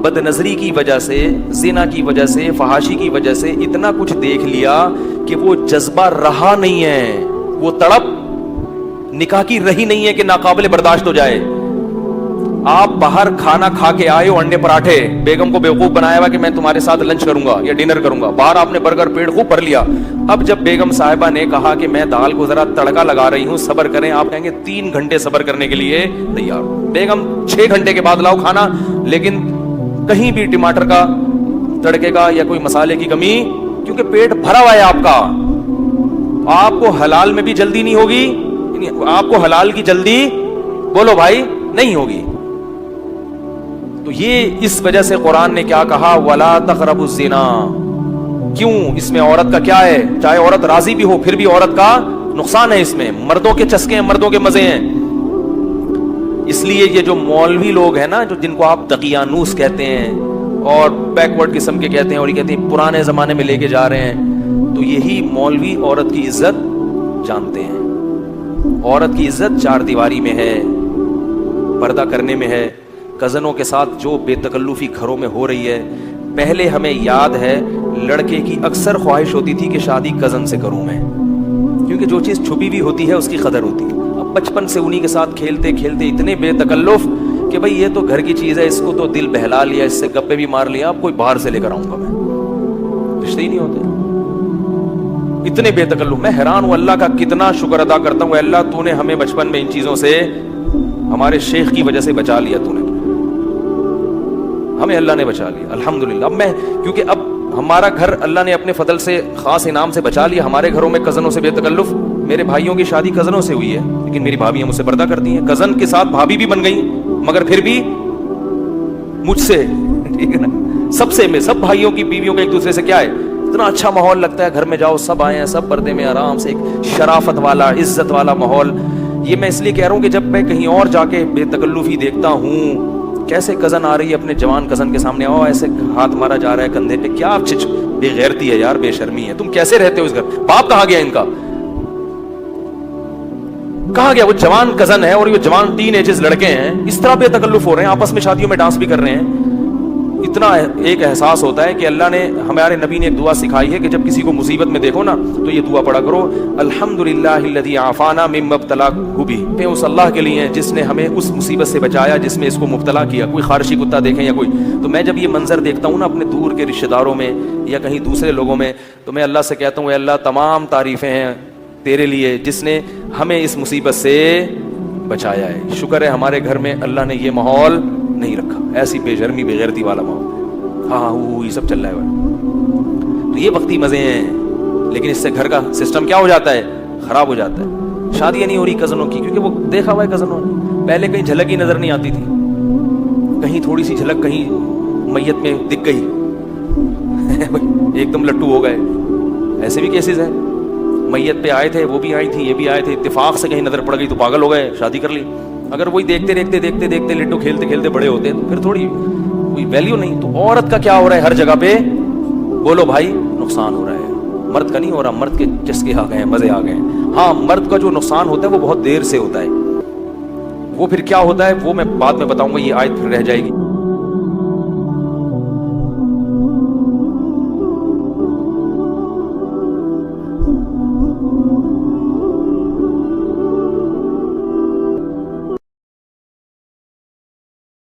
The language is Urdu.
بد نظری کی وجہ سے، زنا کی وجہ سے، فحاشی کی وجہ سے اتنا کچھ دیکھ لیا کہ وہ جذبہ رہا نہیں ہے، وہ تڑپ نکاح کی رہی نہیں ہے کہ ناقابل برداشت ہو جائے. آپ باہر کھانا کھا کے آئے ہو، انڈے پراٹھے، بیگم کو بیوقوف بنایا ہوا کہ میں تمہارے ساتھ لنچ کروں گا یا ڈنر کروں گا، باہر آپ نے برگر پیٹ خوب بھر لیا. اب جب بیگم صاحبہ نے کہا کہ میں دال کو ذرا تڑکا لگا رہی ہوں، صبر کریں، آپ کہیں گے 3 گھنٹے صبر کرنے کے لیے تیار. بیگم 6 گھنٹے کے بعد لاؤ کھانا، لیکن کہیں بھی ٹماٹر کا تڑکے کا یا کوئی مسالے کی کمی، کیونکہ پیٹ بھرا ہوا ہے آپ کا. آپ کو حلال میں بھی جلدی نہیں ہوگی، آپ کو حلال کی جلدی بولو بھائی نہیں ہوگی. تو یہ اس وجہ سے قرآن نے کیا کہا، وَلَا تَقْرَبُوا الزِّنَا. کیوں؟ اس میں عورت کا کیا ہے؟ چاہے عورت راضی بھی ہو پھر بھی عورت کا نقصان ہے. اس میں مردوں کے چسکے ہیں، مردوں کے مزے ہیں. اس لیے یہ جو مولوی لوگ ہیں نا، جو جن کو آپ دقیانوس کہتے ہیں اور بیکورڈ قسم کے کہتے ہیں، اور یہ کہتے ہیں پرانے زمانے میں لے کے جا رہے ہیں، تو یہی مولوی عورت کی عزت جانتے ہیں. عورت کی عزت 4 دیواری میں ہے، پردہ کرنے میں ہے. کزنوں کے ساتھ جو بے تکلفی گھروں میں ہو رہی ہے، پہلے ہمیں یاد ہے لڑکے کی اکثر خواہش ہوتی تھی کہ شادی کزن سے کروں میں، کیونکہ جو چیز چھپی ہوئی ہوتی ہے اس کی قدر ہوتی ہے. اب بچپن سے انہی کے ساتھ کھیلتے کھیلتے اتنے بے تکلف کہ بھائی یہ تو گھر کی چیز ہے، اس کو تو دل بہلا لیا، اس سے گپے بھی مار لیا، اب کوئی باہر سے لے کر آؤں گا میں، رشتے ہی نہیں ہوتے. اتنے بے تکلف. میں حیران ہوں، اللہ کا کتنا شکر ادا کرتا ہوں، اللہ تو نے ہمیں بچپن میں ان چیزوں سے، ہمارے شیخ کی وجہ سے بچا لیا، تو نے ہمیں اللہ نے بچا لیا الحمدللہ. اب میں کیونکہ اب ہمارا گھر اللہ نے اپنے فضل سے خاص انعام سے بچا لیا. ہمارے گھروں میں کزنوں سے بے تکلف. میرے بھائیوں کی شادی کزنوں سے ہوئی ہے، لیکن میری بھابیاں مجھ سے پردہ کرتی ہیں. کزن کے ساتھ بھابی بھی بن گئی، مگر پھر بھی مجھ سے، ٹھیک ہے نا. سب بھائیوں کی بیویوں کا ایک دوسرے سے کیا ہے، اتنا اچھا ماحول لگتا ہے. گھر میں جاؤ سب آئے ہیں، سب پردے میں آرام سے، ایک شرافت والا عزت والا ماحول. یہ میں اس لیے کہہ رہا ہوں کہ جب میں کہیں اور جا کے بے تکلفی دیکھتا ہوں، کیسے کزن آ رہی ہے اپنے جوان کزن کے سامنے، ایسے ہاتھ مارا جا رہا ہے کندھے پہ، کیا بے غیرتی ہے یار، بے شرمی ہے. تم کیسے رہتے ہو اس گھر؟ باپ کہاں گیا ان کا؟ کہاں گیا وہ جوان کزن ہے اور یہ جوان ٹین ایجز لڑکے ہیں، اس طرح بے تکلف ہو رہے ہیں، آپس میں شادیوں میں ڈانس بھی کر رہے ہیں. اتنا ایک احساس ہوتا ہے کہ اللہ نے، ہمارے نبی نے ایک دعا سکھائی ہے کہ جب کسی کو مصیبت میں دیکھو نا تو یہ دعا پڑھا کرو، الحمدللہ الذی عافانا مما ابتلاہ بہ. میں اس اللہ کے لیے ہیں جس نے ہمیں اس مصیبت سے بچایا جس میں اس کو مبتلا کیا. کوئی خارشی کتا دیکھیں یا کوئی، تو میں جب یہ منظر دیکھتا ہوں نا اپنے دور کے رشتہ داروں میں یا کہیں دوسرے لوگوں میں، تو میں اللہ سے کہتا ہوں، اے اللہ تمام تعریفیں ہیں تیرے لیے جس نے ہمیں اس مصیبت سے بچایا ہے. شکر ہے ہمارے گھر میں اللہ نے یہ ماحول نہیں رکھا، ایسی بے شرمی بے غیرتی والا ماحول. ہاں یہ سب چل رہا ہے. تو یہ وقتی مزے ہیں، لیکن اس سے گھر کا سسٹم کیا ہو جاتا ہے، خراب ہو جاتا ہے. شادیاں نہیں ہو رہی کزنوں کی، کیونکہ وہ دیکھا ہوا ہے کزنوں نے. پہلے کہیں جھلک ہی نظر نہیں آتی تھی، کہیں تھوڑی سی جھلک کہیں میت میں دکھ گئی ایک دم لٹو ہو گئے. ایسے بھی کیسز ہیں، میت پہ آئے تھے، وہ بھی آئی تھی، یہ بھی آئے تھے، اتفاق سے کہیں نظر پڑ گئی تو پاگل ہو گئے، شادی کر لی. اگر وہی دیکھتے دیکھتے لٹو کھیلتے کھیلتے بڑے ہوتے تو پھر تھوڑی کوئی ویلیو نہیں. تو عورت کا کیا ہو رہا ہے ہر جگہ پہ، بولو بھائی نقصان ہو رہا ہے. مرد کا نہیں ہو رہا، مرد کے چسکے آ گئے ہیں، مزے آ گئے ہیں. ہاں مرد کا جو نقصان ہوتا ہے وہ بہت دیر سے ہوتا ہے. وہ پھر کیا ہوتا ہے وہ میں بعد میں بتاؤں گا، یہ آیت پھر رہ جائے گی.